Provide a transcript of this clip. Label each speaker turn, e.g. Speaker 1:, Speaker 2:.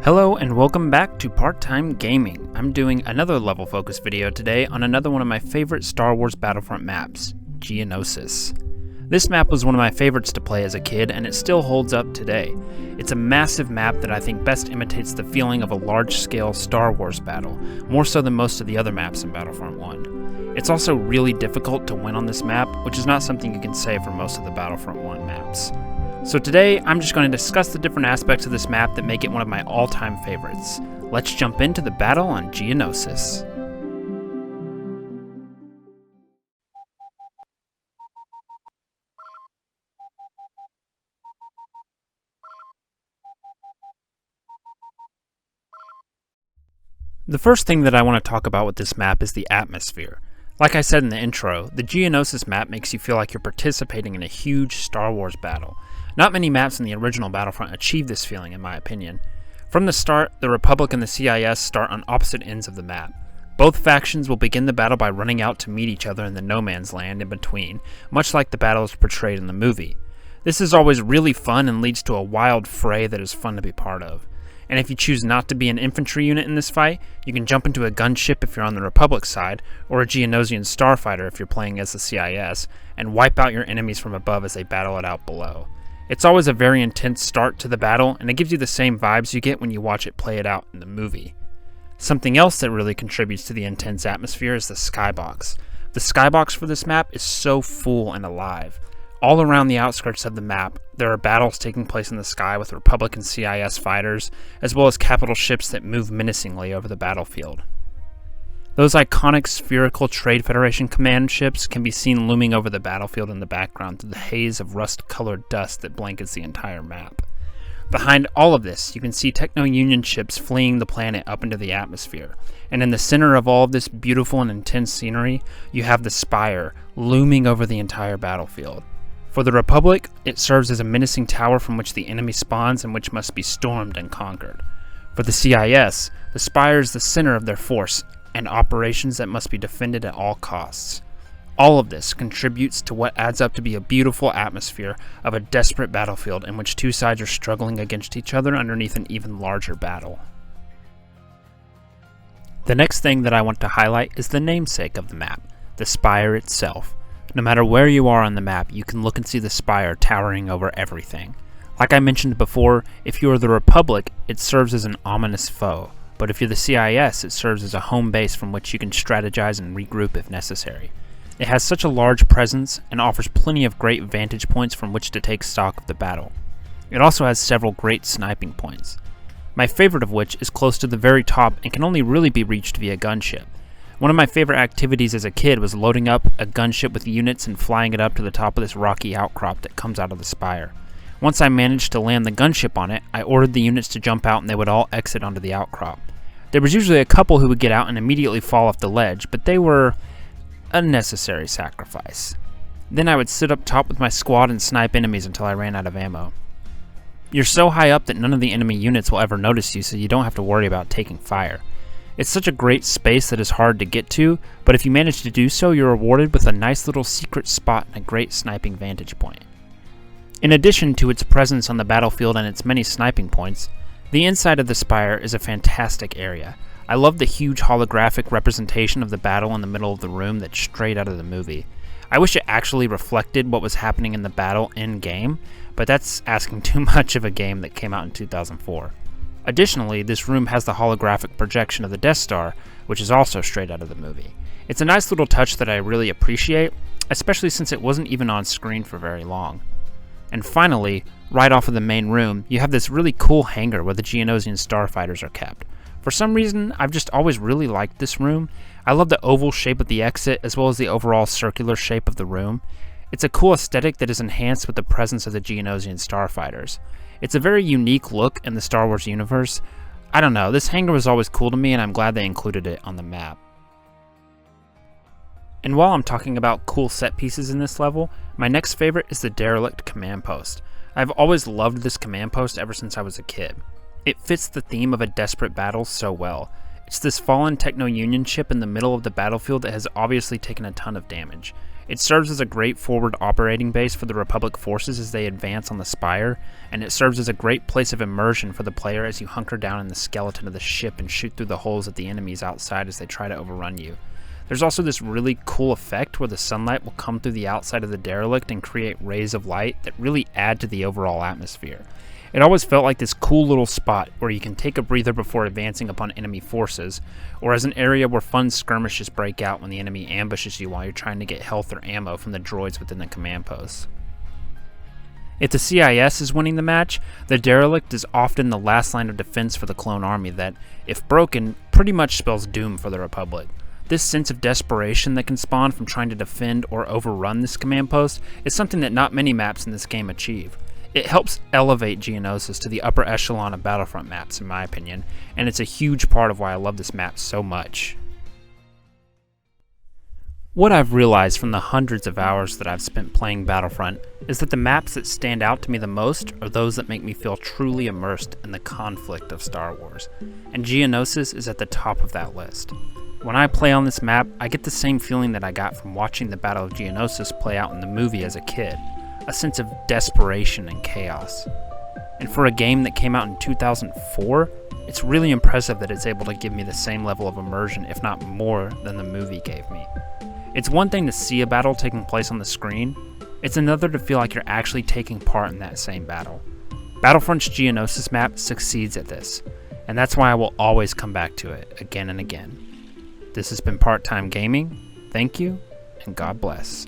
Speaker 1: Hello and welcome back to Part-Time Gaming. I'm doing another level focus video today on another one of my favorite Star Wars Battlefront maps, Geonosis. This map was one of my favorites to play as a kid and it still holds up today. It's a massive map that I think best imitates the feeling of a large-scale Star Wars battle, more so than most of the other maps in Battlefront 1. It's also really difficult to win on this map, which is not something you can say for most of the Battlefront 1 maps. So today, I'm just going to discuss the different aspects of this map that make it one of my all-time favorites. Let's jump into the battle on Geonosis. The first thing that I want to talk about with this map is the atmosphere. Like I said in the intro, the Geonosis map makes you feel like you're participating in a huge Star Wars battle. Not many maps in the original Battlefront achieve this feeling, in my opinion. From the start, the Republic and the CIS start on opposite ends of the map. Both factions will begin the battle by running out to meet each other in the no man's land in between, much like the battles portrayed in the movie. This is always really fun and leads to a wild fray that is fun to be part of. And if you choose not to be an infantry unit in this fight, you can jump into a gunship if you're on the Republic side, or a Geonosian starfighter if you're playing as the CIS, and wipe out your enemies from above as they battle it out below. It's always a very intense start to the battle, and it gives you the same vibes you get when you watch it play it out in the movie. Something else that really contributes to the intense atmosphere is the skybox. The skybox for this map is so full and alive. All around the outskirts of the map, there are battles taking place in the sky with Republic and CIS fighters, as well as capital ships that move menacingly over the battlefield. Those iconic spherical Trade Federation command ships can be seen looming over the battlefield in the background through the haze of rust-colored dust that blankets the entire map. Behind all of this, you can see Techno-Union ships fleeing the planet up into the atmosphere, and in the center of all of this beautiful and intense scenery, you have the Spire looming over the entire battlefield. For the Republic, it serves as a menacing tower from which the enemy spawns and which must be stormed and conquered. For the CIS, the Spire is the center of their force, and operations that must be defended at all costs. All of this contributes to what adds up to be a beautiful atmosphere of a desperate battlefield in which two sides are struggling against each other underneath an even larger battle. The next thing that I want to highlight is the namesake of the map, the Spire itself. No matter where you are on the map, you can look and see the Spire towering over everything. Like I mentioned before, if you are the Republic, it serves as an ominous foe. But if you're the CIS, it serves as a home base from which you can strategize and regroup if necessary. It has such a large presence and offers plenty of great vantage points from which to take stock of the battle. It also has several great sniping points, my favorite of which is close to the very top and can only really be reached via gunship. One of my favorite activities as a kid was loading up a gunship with units and flying it up to the top of this rocky outcrop that comes out of the Spire. Once I managed to land the gunship on it, I ordered the units to jump out and they would all exit onto the outcrop. There was usually a couple who would get out and immediately fall off the ledge, but they were a necessary sacrifice. Then I would sit up top with my squad and snipe enemies until I ran out of ammo. You're so high up that none of the enemy units will ever notice you, so you don't have to worry about taking fire. It's such a great space that is hard to get to, but if you manage to do so, you're rewarded with a nice little secret spot and a great sniping vantage point. In addition to its presence on the battlefield and its many sniping points, the inside of the Spire is a fantastic area. I love the huge holographic representation of the battle in the middle of the room that's straight out of the movie. I wish it actually reflected what was happening in the battle in-game, but that's asking too much of a game that came out in 2004. Additionally, this room has the holographic projection of the Death Star, which is also straight out of the movie. It's a nice little touch that I really appreciate, especially since it wasn't even on screen for very long. And finally, right off of the main room, you have this really cool hangar where the Geonosian starfighters are kept. For some reason, I've just always really liked this room. I love the oval shape of the exit as well as the overall circular shape of the room. It's a cool aesthetic that is enhanced with the presence of the Geonosian starfighters. It's a very unique look in the Star Wars universe. I don't know, this hangar was always cool to me and I'm glad they included it on the map. And while I'm talking about cool set pieces in this level, my next favorite is the Derelict Command Post. I've always loved this command post ever since I was a kid. It fits the theme of a desperate battle so well. It's this fallen Techno-Union ship in the middle of the battlefield that has obviously taken a ton of damage. It serves as a great forward operating base for the Republic forces as they advance on the Spire, and it serves as a great place of immersion for the player as you hunker down in the skeleton of the ship and shoot through the holes at the enemies outside as they try to overrun you. There's also this really cool effect where the sunlight will come through the outside of the derelict and create rays of light that really add to the overall atmosphere. It always felt like this cool little spot where you can take a breather before advancing upon enemy forces, or as an area where fun skirmishes break out when the enemy ambushes you while you're trying to get health or ammo from the droids within the command post. If the CIS is winning the match, the derelict is often the last line of defense for the clone army that, if broken, pretty much spells doom for the Republic. This sense of desperation that can spawn from trying to defend or overrun this command post is something that not many maps in this game achieve. It helps elevate Geonosis to the upper echelon of Battlefront maps, in my opinion, and it's a huge part of why I love this map so much. What I've realized from the hundreds of hours that I've spent playing Battlefront is that the maps that stand out to me the most are those that make me feel truly immersed in the conflict of Star Wars, and Geonosis is at the top of that list. When I play on this map, I get the same feeling that I got from watching the Battle of Geonosis play out in the movie as a kid. A sense of desperation and chaos. And for a game that came out in 2004, it's really impressive that it's able to give me the same level of immersion, if not more, than the movie gave me. It's one thing to see a battle taking place on the screen, it's another to feel like you're actually taking part in that same battle. Battlefront's Geonosis map succeeds at this, and that's why I will always come back to it again and again. This has been Part Time Gaming. Thank you, and God bless.